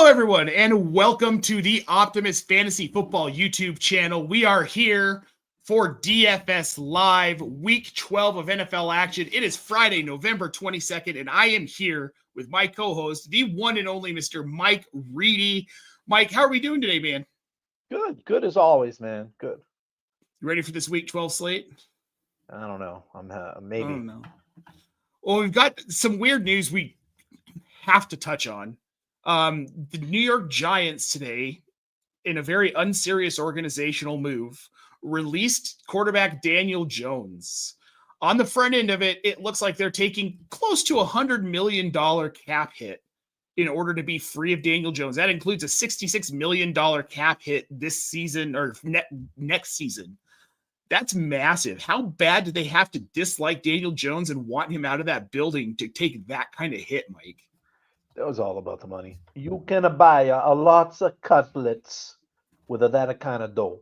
Hello, everyone, and welcome to the Optimus Fantasy Football YouTube channel. We are here for DFS Live, Week 12 of NFL action. It is Friday, November 22nd, and I am here with my co-host, the one and only Mr. Mike Reedy. Mike, how are we doing today, man? Good as always, man. Good. You ready for this Week 12 slate? I don't know. I'm maybe. I don't know. Well, we've got some weird news we have to touch on. The New York Giants today, in a very unserious organizational move, released quarterback Daniel Jones. On the front end of it, it looks like they're taking close to $100 million cap hit in order to be free of Daniel Jones. That includes a $66 million cap hit this season or next season. That's massive. How bad do they have to dislike Daniel Jones and want him out of that building to take that kind of hit, Mike? That was all about the money. You can buy a lots of cutlets with that kind of dough.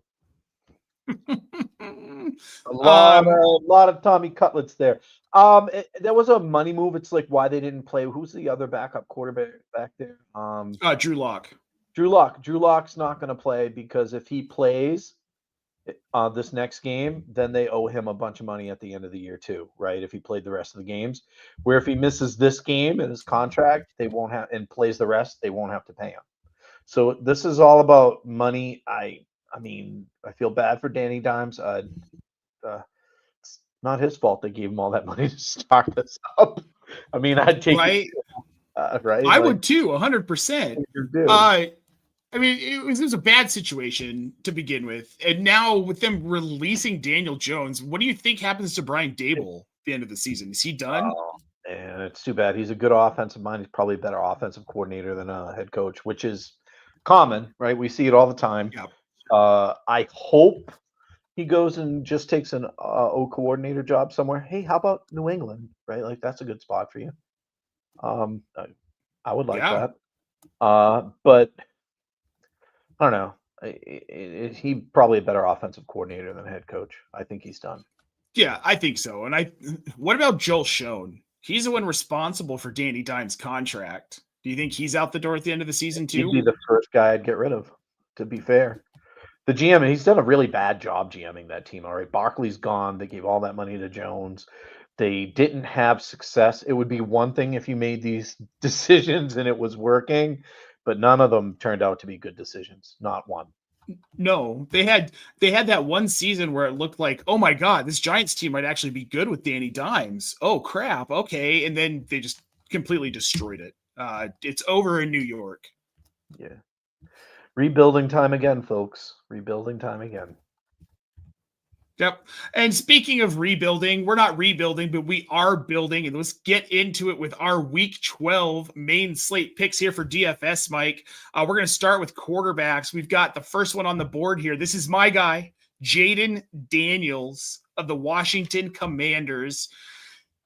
a lot of Tommy cutlets there. There was a money move. It's like why they didn't play. Who's the other backup quarterback back there? Drew Lock. Drew Lock's not going to play because if he plays this next game, then they owe him a bunch of money at the end of the year too, right? If he played the rest of the games, where if he misses this game in his contract, they won't have and plays the rest, they won't have to pay him. So this is all about money. I mean, I feel bad for Danny Dimes. It's not his fault they gave him all that money to start this up. I mean, I'd take right. Right. I would too, 100%. I mean, it was a bad situation to begin with. And now with them releasing Daniel Jones, what do you think happens to Brian Daboll at the end of the season? Is he done? And it's too bad. He's a good offensive mind. He's probably a better offensive coordinator than a head coach, which is common, right? We see it all the time. Yep. I hope he goes and just takes an O coordinator job somewhere. Hey, how about New England, right? Like, that's a good spot for you. I would like that. But I don't know. He's probably a better offensive coordinator than head coach. I think he's done. Yeah, I think so. And what about Joel Schoen? He's the one responsible for Danny Dimes' contract. Do you think he's out the door at the end of the season too? He'd be the first guy I'd get rid of, to be fair. The GM, he's done a really bad job GMing that team. All right, Barkley's gone. They gave all that money to Jones. They didn't have success. It would be one thing if you made these decisions and it was working, but none of them turned out to be good decisions. Not one. No, they had that one season where it looked like, oh my God, this Giants team might actually be good with Danny Dimes. Oh crap, okay, and then they just completely destroyed it. It's over in New York. Yeah, rebuilding time again, folks. Rebuilding time again. Yep. And speaking of rebuilding, we're not rebuilding, but we are building. And let's get into it with our Week 12 main slate picks here for DFS, Mike. We're going to start with quarterbacks. We've got the first one on the board here. This is my guy, Jaden Daniels of the Washington Commanders.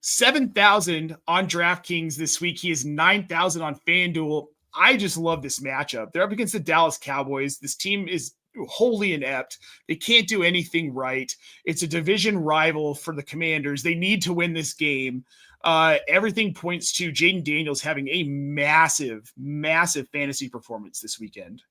7,000 on DraftKings this week. He is 9,000 on FanDuel. I just love this matchup. They're up against the Dallas Cowboys. This team is wholly inept. They can't do anything right. It's a division rival for the Commanders. They need to win this game. Everything points to Jaden Daniels having a massive fantasy performance this weekend.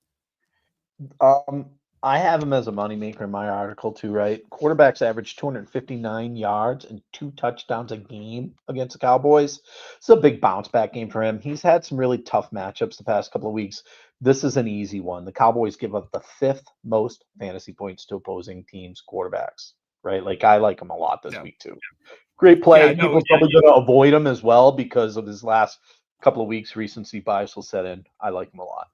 I have him as a moneymaker in my article too, right? Quarterbacks average 259 yards and 2 touchdowns a game against the Cowboys. It's a big bounce back game for him. He's had some really tough matchups the past couple of weeks. This is an easy one. The Cowboys give up the 5th most fantasy points to opposing teams' quarterbacks, right? Like, I like him a lot this week too. Great play. People are probably going to avoid him as well because of his last couple of weeks. Recency bias will set in. I like him a lot.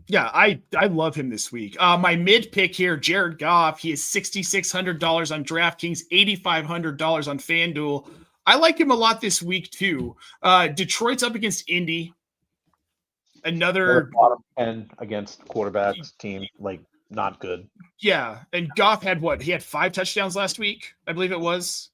Yeah, I love him this week. My mid pick here, Jared Goff. He is $6,600 on DraftKings, $8,500 on FanDuel. I like him a lot this week too. Detroit's up against Indy. Another bottom 10 against quarterbacks team, like, not good. Yeah, and Goff had what? He had 5 touchdowns last week, I believe it was.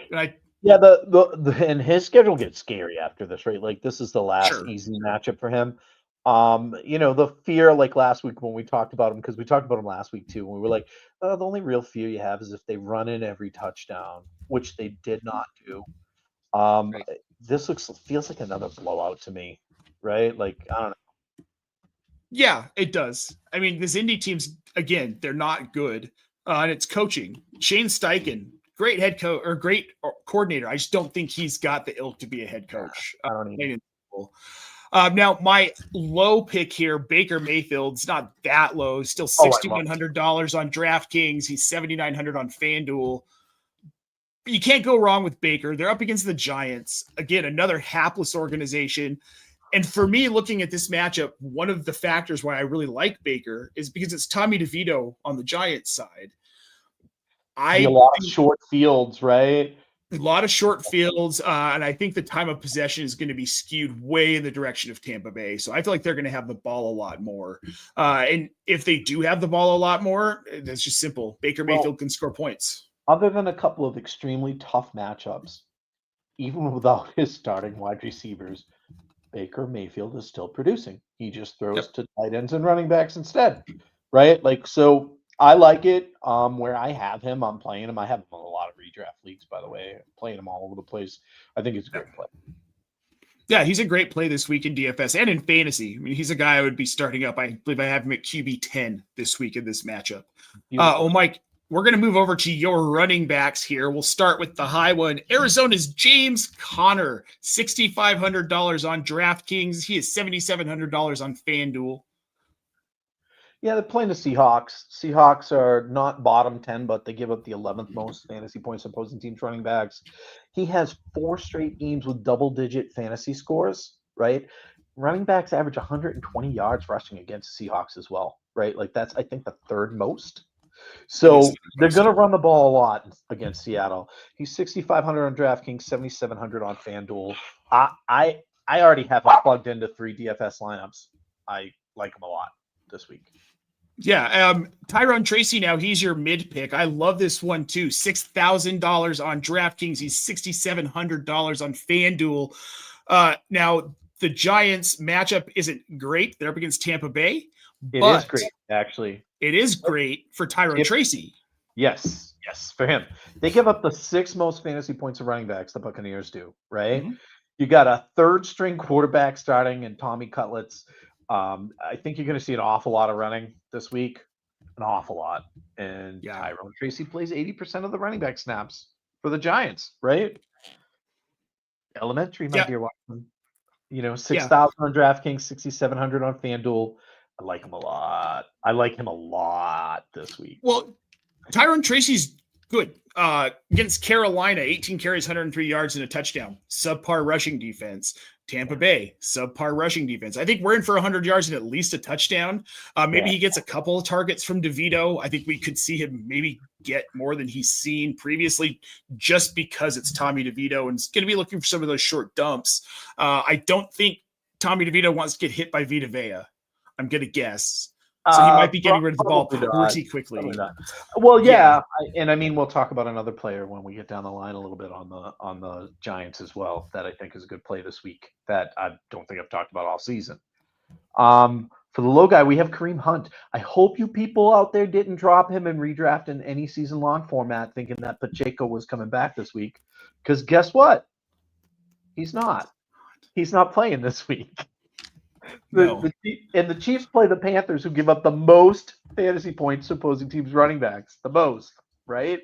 And and his schedule gets scary after this, right? Like, this is the last easy matchup for him. The fear, like last week when we talked about him, because we talked about him last week too, and we were like, the only real fear you have is if they run in every touchdown, which they did not do. This feels like another blowout to me, right? Like, I don't know. Yeah, it does. I mean, this Indy team's, again, they're not good. And it's coaching. Shane Steichen, great head coach or great coordinator. I just don't think he's got the ilk to be a head coach. I don't even. Now, my low pick here, Baker Mayfield's not that low. Still $6,100 on DraftKings. He's $7,900 on FanDuel. You can't go wrong with Baker. They're up against the Giants. Again, another hapless organization. And for me, looking at this matchup, one of the factors why I really like Baker is because it's Tommy DeVito on the Giants side. A lot of short fields, right? A lot of short fields, and I think the time of possession is going to be skewed way in the direction of Tampa Bay. So I feel like they're going to have the ball a lot more. And if they do have the ball a lot more, that's just simple. Baker Mayfield can score points. Other than a couple of extremely tough matchups, even without his starting wide receivers, Baker Mayfield is still producing. He just throws to tight ends and running backs instead, right? Like, so I like it. Where I have him, I'm playing him. I have him in a lot of redraft leagues, by the way. I'm playing him all over the place. I think it's a great play. Yeah, he's a great play this week in DFS and in fantasy. I mean, he's a guy I would be starting up. I believe I have him at QB 10 this week in this matchup. Mike, we're going to move over to your running backs here. We'll start with the high one. Arizona's James Conner, $6,500 on DraftKings. He is $7,700 on FanDuel. Yeah, they're playing the Seahawks. Seahawks are not bottom 10, but they give up the 11th most fantasy points opposing teams running backs. He has 4 straight games with double-digit fantasy scores, right? Running backs average 120 yards rushing against the Seahawks as well, right? Like that's, I think, the 3rd most. So they're going to run the ball a lot against Seattle. He's 6,500 on DraftKings, 7,700 on FanDuel. I already have him plugged into 3 DFS lineups. I like him a lot this week. Yeah, Tyrone Tracy now, he's your mid pick. I love this one too. $6,000 on DraftKings. He's $6,700 on FanDuel. Now, the Giants matchup isn't great. They're up against Tampa Bay. It is great, actually. It is great for Tyrone Tracy. Yes, for him. They give up the 6th most fantasy points of running backs, the Buccaneers do, right? Mm-hmm. You got a 3rd-string quarterback starting in Tommy Cutlets. I think you're going to see an awful lot of running this week, an awful lot. And Tyrone Tracy plays 80% of the running back snaps for the Giants, right? Elementary, my dear Watson. 6,000 on DraftKings, 6,700 on FanDuel. I like him a lot. I like him a lot this week. Well, Tyrone Tracy's good. Against Carolina, 18 carries, 103 yards, and a touchdown. Subpar rushing defense. Tampa Bay, subpar rushing defense. I think we're in for 100 yards and at least a touchdown. Maybe he gets a couple of targets from DeVito. I think we could see him maybe get more than he's seen previously just because it's Tommy DeVito and it's going to be looking for some of those short dumps. I don't think Tommy DeVito wants to get hit by Vita Vea. I'm going to guess. So he might be getting rid of the ball pretty quickly. Well, and I mean, we'll talk about another player when we get down the line a little bit on the Giants as well. That I think is a good play this week. That I don't think I've talked about all season. For the low guy, we have Kareem Hunt. I hope you people out there didn't drop him and redraft in any season-long format, thinking that Pacheco was coming back this week. Because guess what? He's not. He's not playing this week. The Chiefs play the Panthers, who give up the most fantasy points to opposing teams' running backs. The most, right?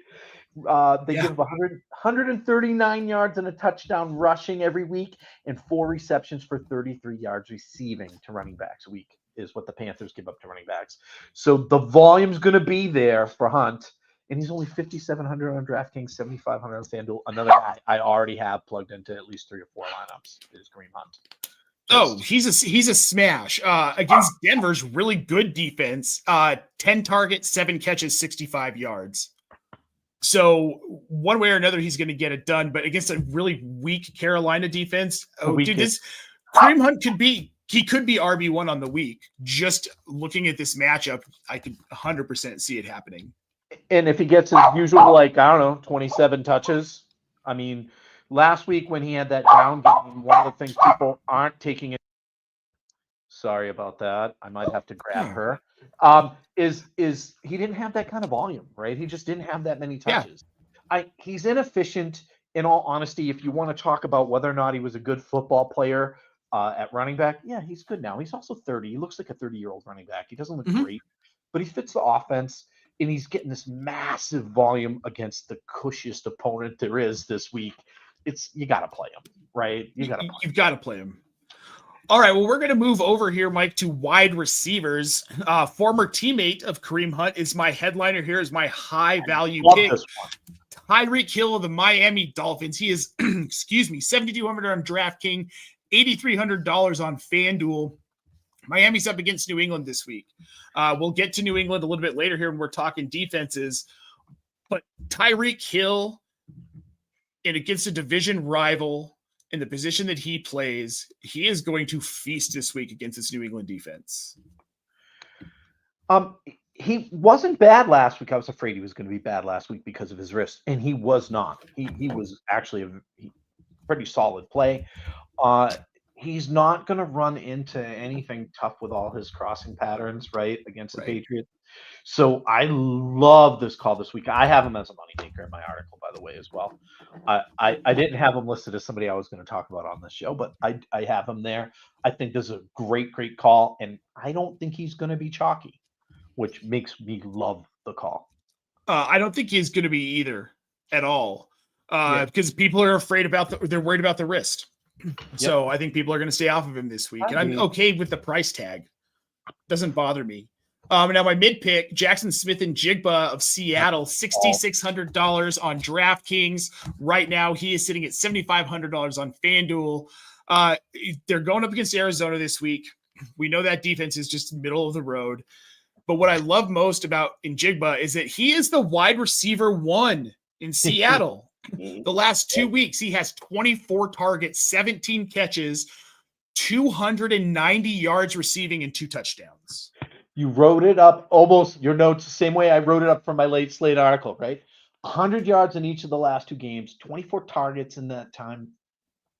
They give 139 yards and a touchdown rushing every week and 4 receptions for 33 yards receiving to running backs a week is what the Panthers give up to running backs. So the volume's going to be there for Hunt. And he's only 5,700 on DraftKings, 7,500 on FanDuel. Another guy I already have plugged into at least 3 or 4 lineups is Kareem Hunt. Oh, he's a smash against Denver's really good defense. 10 targets, 7 catches, 65 yards. So one way or another, he's going to get it done. But against a really weak Carolina defense, this Kareem Hunt could be RB1 on the week. Just looking at this matchup, I could 100% see it happening. And if he gets his usual, 27 touches, I mean. Last week when he had that down game, one of the things people aren't taking it. Sorry about that. I might have to grab her. Is he didn't have that kind of volume, right? He just didn't have that many touches. He's inefficient. In all honesty, if you want to talk about whether or not he was a good football player at running back. Yeah, he's good now. He's also 30. He looks like a 30-year-old running back. He doesn't look Mhm. great, but he fits the offense, and he's getting this massive volume against the cushiest opponent there is this week. You got to play him, right? You got to play. You've got to play him. All right, well, we're going to move over here, Mike, to wide receivers. Former teammate of Kareem Hunt is my headliner here, is my high-value pick. This one. Tyreek Hill of the Miami Dolphins. He is, excuse me, $7,200 on DraftKings, $8,300 on FanDuel. Miami's up against New England this week. We'll get to New England a little bit later here when we're talking defenses. But Tyreek Hill, and against a division rival in the position that he plays, he is going to feast this week against this New England defense. He wasn't bad last week. I was afraid he was going to be bad last week because of his wrist, and he was not. He was actually a pretty solid play. He's not going to run into anything tough with all his crossing patterns, right, against the Patriots. So I love this call this week. I have him as a moneymaker in my article, by the way, as well. I didn't have him listed as somebody I was going to talk about on this show, but I have him there. I think this is a great call, and I don't think he's going to be chalky, which makes me love the call. I don't think he's going to be either at all, because people are afraid they're worried about the wrist. So I think people are going to stay off of him this week. And I'm okay with the price tag. Doesn't bother me. Now my mid pick, Jackson Smith and Jigba of Seattle, $6,600 on DraftKings. Right now, he is sitting at $7,500 on FanDuel. They're going up against Arizona this week. We know that defense is just middle of the road. But what I love most about Njigba is that he is the wide receiver one in Seattle. The last 2 weeks, he has 24 targets, 17 catches, 290 yards receiving, and 2 touchdowns. You wrote it up almost your notes the same way I wrote it up for my late slate article, right? 100 yards in each of the last 2 games, 24 targets in that time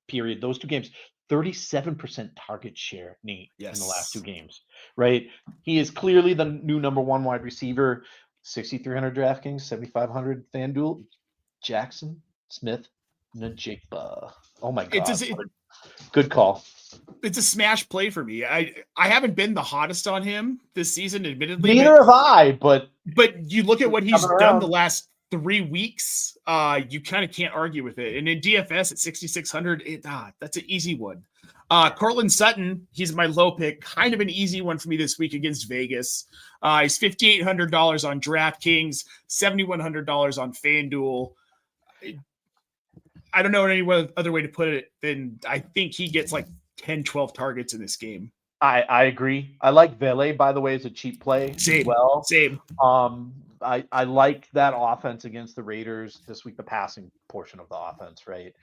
period. Those 2 games, 37% target share, Nate, in the last 2 games, right? He is clearly the new number 1 wide receiver. 6,300 DraftKings, 7,500 FanDuel. Jackson Smith Njigba. Oh my God. Good call. It's a smash play for me. I haven't been the hottest on him this season, admittedly. Neither have I, but you look at what he's done the last 3 weeks, you kind of can't argue with it. And in DFS at 6,600, that's an easy one. Cortland Sutton, he's my low pick, kind of an easy one for me this week against Vegas. He's $5,800 on DraftKings, $7,100 on FanDuel. I don't know any other way to put it than I think he gets like 10, 12 targets in this game. I agree. I like Vele, by the way, as a cheap play as well. Same. I like that offense against the Raiders this week, the passing portion of the offense, right?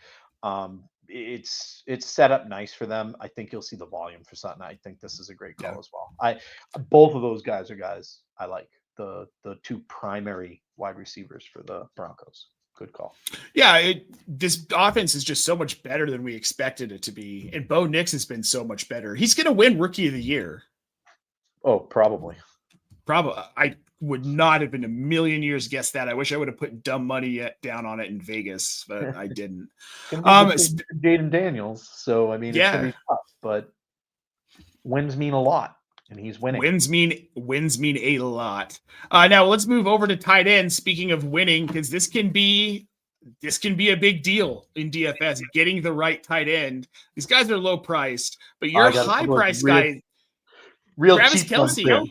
It's set up nice for them. I think you'll see the volume for Sutton. I think this is a great call as well. Both of those guys are guys I like. The 2 primary wide receivers for the Broncos. Good call. Yeah, this offense is just so much better than we expected it to be. And Bo Nix has been so much better. He's going to win Rookie of the Year. Oh, probably. I would not have in a million years guessed that. I wish I would have put dumb money down on it in Vegas, but I didn't. Jaden Daniels. So, I mean, it's going to be tough, but wins mean a lot. And he's winning. Wins mean a lot. Now let's move over to tight end. Speaking of winning, because this can be a big deal in DFS. Getting the right tight end. These guys are low priced, but you're a high priced guy. Travis Kelce.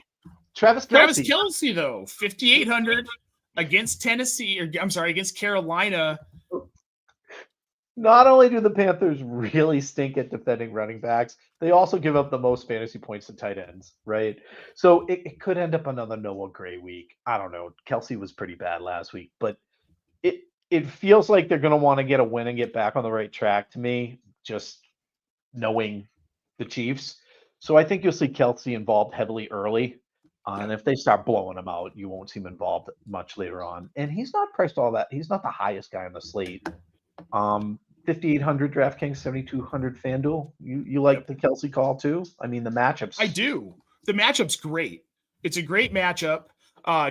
Travis Kelce, though, 5,800 against Tennessee, against Carolina. Not only do the Panthers really stink at defending running backs, they also give up the most fantasy points to tight ends, right? So it could end up another Noah Gray week. I don't know. Kelce was pretty bad last week, but it feels like they're going to want to get a win and get back on the right track to me, just knowing the Chiefs. So I think you'll see Kelce involved heavily early. And if they start blowing him out, you won't see him involved much later on. And he's not priced all that. He's not the highest guy on the slate. 5,800 DraftKings, 7,200 FanDuel. You like the Kelce call too? I mean, the matchups. I do. The matchup's great. It's a great matchup.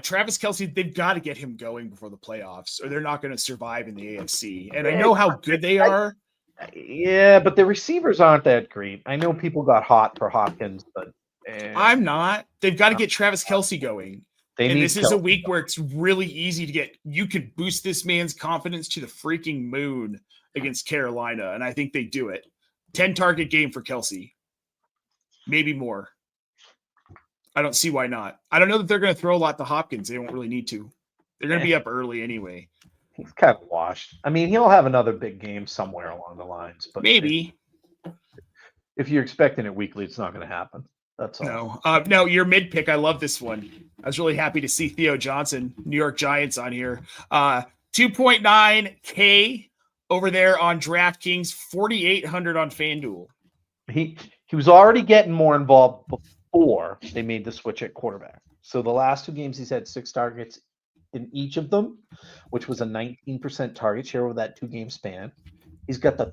Travis Kelce, they've got to get him going before the playoffs, or they're not going to survive in the AFC. And I know how good they are. Yeah, but the receivers aren't that great. I know people got hot for Hopkins, but I'm not. They've got to get Travis Kelce going. they And need this is a Kelce. week where it's really easy to get, you could boost this man's confidence to the freaking moon against Carolina. And I think they do it. 10 target game for Kelce. Maybe more. I don't see why not. I don't know that they're going to throw a lot to Hopkins. They don't really need to. They're going to be up early anyway. He's kind of washed. I mean, he'll have another big game somewhere along the lines, but Maybe. if you're expecting it weekly, it's not going to happen. That's all. No. No, your mid pick. I love this one. I was really happy to see Theo Johnson, New York Giants, on here. 2.9K over there on DraftKings, 4,800 on FanDuel. He was already getting more involved before they made the switch at quarterback. So the last 2 games, he's had 6 targets in each of them, which was a 19% target share over that 2-game span. He's got the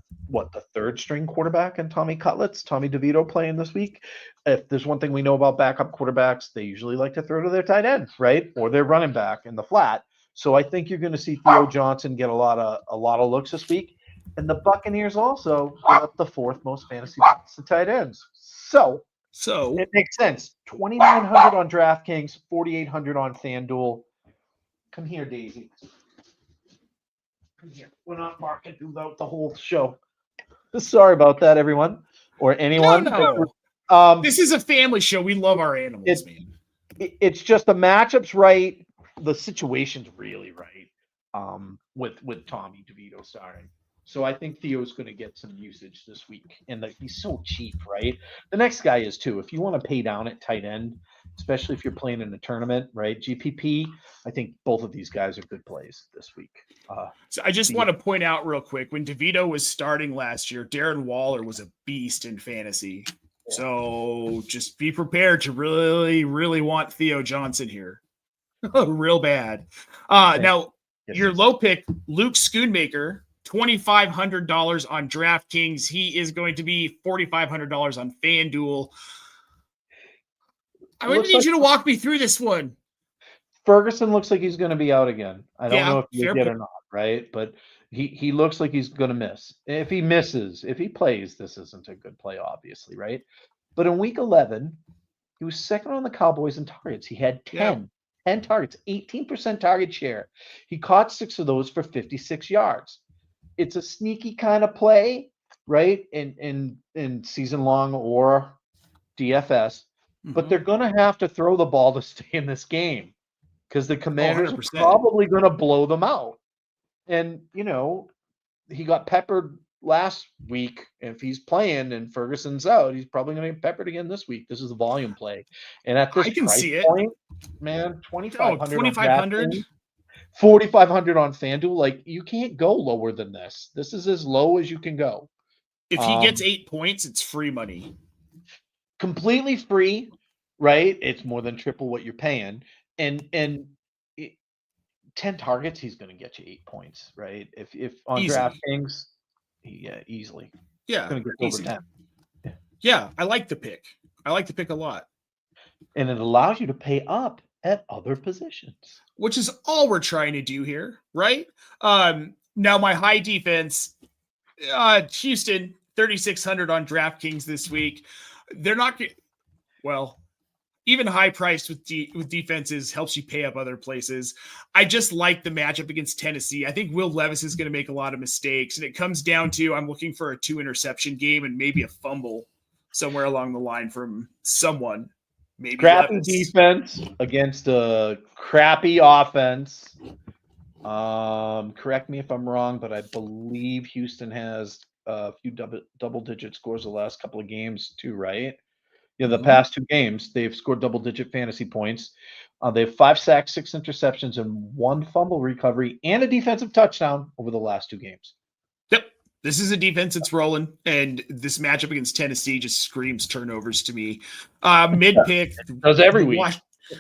third string quarterback and Tommy DeVito playing this week. If there's one thing we know about backup quarterbacks, they usually like to throw to their tight end, right? Or their running back in the flat. So I think you're going to see Theo Johnson get a lot of looks this week. And the Buccaneers also give up the 4th most fantasy points to tight ends. So it makes sense. 2,900 on DraftKings, 4,800 on FanDuel. Come here, Daisy. Come here. We're not barking throughout the whole show. Sorry about that, everyone or anyone. No. This is a family show. We love our animals, man. It's just the matchup's right. The situation's really right. With Tommy DeVito starting. So I think Theo's going to get some usage this week. And he's so cheap, right? The next guy is too. If you want to pay down at tight end, especially if you're playing in a tournament, right? GPP, I think both of these guys are good plays this week. So I just want to point out real quick, when DeVito was starting last year, Darren Waller was a beast in fantasy. Yeah. So just be prepared to really, really want Theo Johnson here. Real bad. Now, your low pick, Luke Schoonmaker, $2,500 on DraftKings. He is going to be $4,500 on FanDuel. I need you to walk me through this one. Ferguson looks like he's going to be out again. I don't know if he did or not, right? But he looks like he's going to miss. If he plays, this isn't a good play, obviously, right? But in week 11, he was second on the Cowboys in targets. He had 10 targets, 18% target share. He caught 6 of those for 56 yards. It's a sneaky kind of play, right? In season long or DFS, but they're going to have to throw the ball to stay in this game because the Commanders are probably going to blow them out. And, he got peppered last week. If he's playing and Ferguson's out, he's probably going to get peppered again this week. This is a volume play. And at this price point, man, 2,500. 4,500 on FanDuel. Like, you can't go lower than this. This is as low as you can go. If he gets 8 points, it's free money. Completely free, right? It's more than triple what you're paying. And 10 targets, he's going to get you 8 points, right? If on DraftKings, easily. Yeah, going to get over 10. Yeah, I like the pick. I like the pick a lot. And it allows you to pay up at other positions, which is all we're trying to do here, right? Now my high defense, Houston, 3,600 on DraftKings this week. They're not even high priced with defenses helps you pay up other places. I just like the matchup against Tennessee. I think Will Levis is going to make a lot of mistakes, and it comes down to I'm looking for a 2 interception game and maybe a fumble somewhere along the line from someone. Maybe crappy Levis. Defense against a crappy offense. Correct me if I'm wrong, but I believe Houston has a few double-digit scores the last couple of games too, right? Yeah, the past 2 games, they've scored double-digit fantasy points. They have 5 sacks, 6 interceptions, and 1 fumble recovery, and a defensive touchdown over the last 2 games. Yep. This is a defense that's rolling, and this matchup against Tennessee just screams turnovers to me. Mid-pick. Does every week.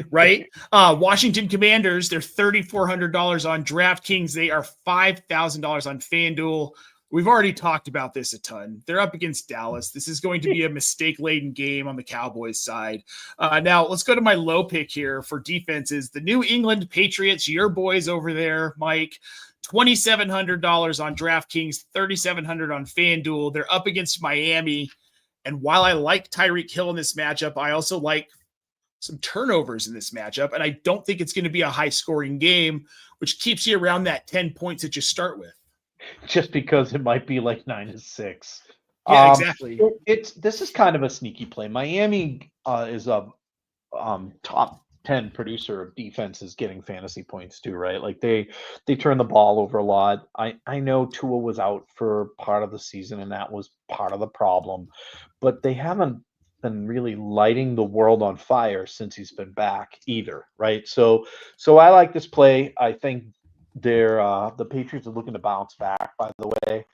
Right? Washington Commanders, they're $3,400 on DraftKings. They are $5,000 on FanDuel. We've already talked about this a ton. They're up against Dallas. This is going to be a mistake-laden game on the Cowboys side. Now, let's go to my low pick here for defenses. The New England Patriots, your boys over there, Mike, $2,700 on DraftKings, $3,700 on FanDuel. They're up against Miami. And while I like Tyreek Hill in this matchup, I also like some turnovers in this matchup. And I don't think it's going to be a high scoring game, which keeps you around that 10 points that you start with. Just because it might be like 9-6. Yeah, exactly. This is kind of a sneaky play. Miami is a top 10 producer of defenses getting fantasy points too, right? Like they turn the ball over a lot. I know Tua was out for part of the season, and that was part of the problem, but they haven't been really lighting the world on fire since he's been back either, right? So I like this play. I think the Patriots are looking to bounce back, by the way.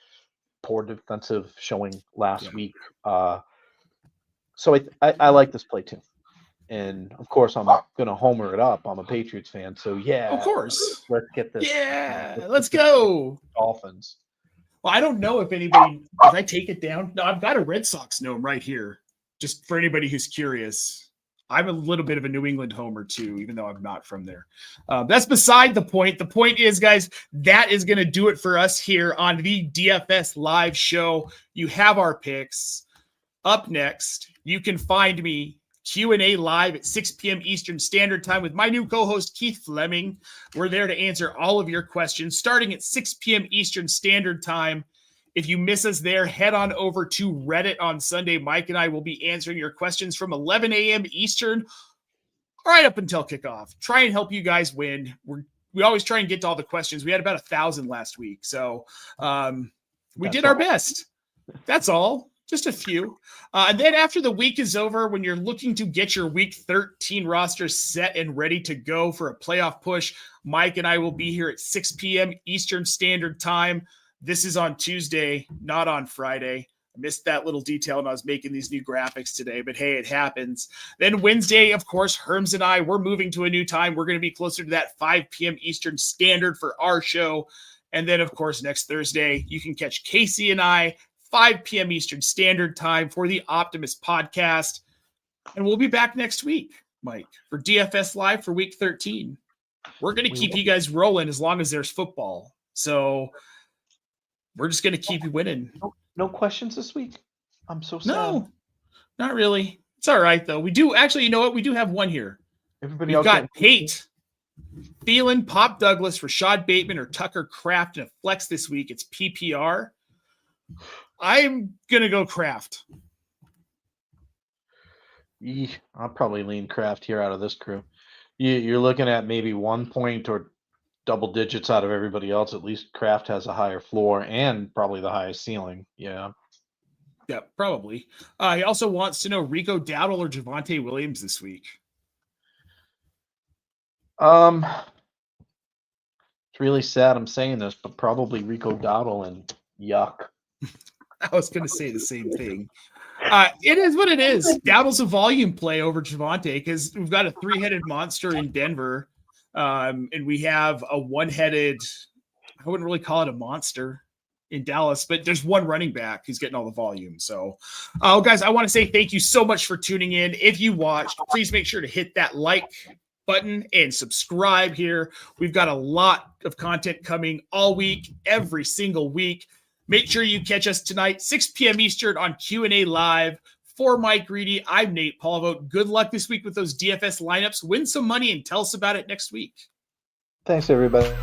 Poor defensive showing last week. So I like this play too. And of course, I'm going to homer it up. I'm a Patriots fan. So yeah, of course. Let's get this. Yeah, let's go. Dolphins. Well, I don't know if anybody, if I take it down. No, I've got a Red Sox gnome right here. Just for anybody who's curious. I'm a little bit of a New England homer too, even though I'm not from there. That's beside the point. The point is, guys, that is going to do it for us here on the DFS live show. You have our picks. Up next, you can find me Q&A live at 6 p.m. Eastern Standard Time with my new co-host, Keith Fleming. We're there to answer all of your questions starting at 6 p.m. Eastern Standard Time. If you miss us there, head on over to Reddit on Sunday. Mike and I will be answering your questions from 11 a.m. Eastern right up until kickoff. Try and help you guys win. We always try and get to all the questions. We had about 1,000 last week, so we did our best. That's all. Just a few. And then after the week is over, when you're looking to get your week 13 roster set and ready to go for a playoff push, Mike and I will be here at 6 p.m. Eastern Standard Time. This is on Tuesday, not on Friday. I missed that little detail when I was making these new graphics today, but hey, it happens. Then Wednesday, of course, Herms and I, we're moving to a new time. We're going to be closer to that 5 p.m. Eastern Standard for our show. And then, of course, next Thursday, you can catch Casey and I 5 p.m. Eastern Standard Time for the Optimist Podcast. And we'll be back next week, Mike, for DFS Live for Week 13. We're going to keep you guys rolling as long as there's football. So we're just going to keep you winning. No questions this week? I'm so sad. No, not really. It's all right, though. We do actually, you know what? We do have one here. Everybody We've else got Pate, Thielen, Pop Douglas, Rashad Bateman, or Tucker Kraft in a flex this week. It's PPR. I'm going to go Kraft. I'll probably lean Kraft here out of this crew. You're looking at maybe 1 point or double digits out of everybody else. At least Kraft has a higher floor and probably the highest ceiling. Yeah. Yeah, probably. He also wants to know Rico Dowdle or Javonte Williams this week. It's really sad I'm saying this, but probably Rico Dowdle and yuck. I was going to say the same thing. It is what it is. Dowdle's a volume play over Javonte because we've got a three-headed monster in Denver. And we have a one-headed, I wouldn't really call it a monster in Dallas, but there's one running back who's getting all the volume. So, guys, I want to say thank you so much for tuning in. If you watched, please make sure to hit that like button and subscribe here. We've got a lot of content coming all week, every single week. Make sure you catch us tonight, 6 p.m. Eastern on Q&A Live. For Mike Reedy, I'm Nate Polvogt. Good luck this week with those DFS lineups. Win some money and tell us about it next week. Thanks, everybody.